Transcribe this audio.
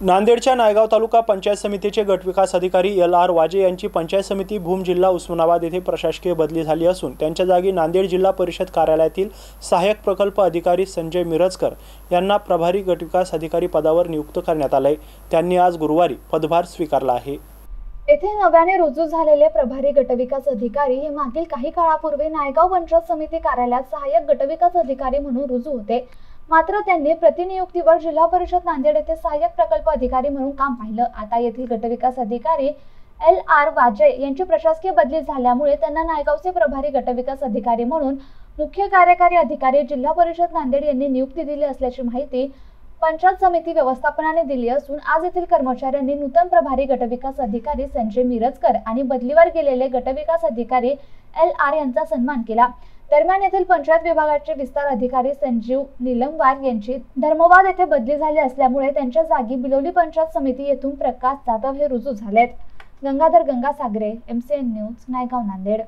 नांदेडच्या नायगाव तालुका पंचायत समितीचे गटविकास अधिकारी LR वाजे यांची पंचायत समिती भूम जिल्हा उस्मानाबाद येथे प्रशासकीय बदली झाली असून त्यांच्या जागी नांदेड जिल्हा परिषद कार्यालयातील सहाय्यक प्रकल्प अधिकारी संजय मिरजकर यांना प्रभारी गटविकास अधिकारी पदावर नियुक्त करण्यात आले। त्यांनी आज गुरुवारी पदभार स्वीकारला आहे। येथे नव्याने रुजू झालेले प्रभारी गटविकास अधिकारी हे मागील काही काळापूर्वी नायगाव पंचायत समिती कार्यालयात सहाय्यक गटविकास अधिकारी म्हणून रुजू होते। मात्र त्यांनी प्रतिनियुक्तीवर जिल्हा परिषद नांदेड येथे सहाय्यक प्रकल्प अधिकारी म्हणून काम पाहिलं। आता येथील गटविकास अधिकारी LR वाजे यांची प्रशासकीय बदली झाल्यामुळे त्यांना नायगावचे प्रभारी गटविकास अधिकारी म्हणून मुख्य कार्यकारी अधिकारी जिल्हा परिषद नांदेड यांनी नियुक्ती दिली असल्याची माहिती पंचायत समिती व्यवस्थापनाने दिली असून आज येथील कर्मचाऱ्यांनी नूतन प्रभारी गटविकास अधिकारी संजय मिरजकर आणि बदलीवर गेलेले गटविकास अधिकारी LR यांचा सन्मान केला। दरम्यान येथील पंचायत विभागाचे विस्तार अधिकारी संजीव निलमवार यांची धर्मवाद येथे बदली झाली असल्यामुळे त्यांच्या जागी बिलोली पंचायत समिती येथून प्रकाश जाधव हे रुजू झालेत। Gangadhar Gangasagare, MCN news, Naigaon, Nanded.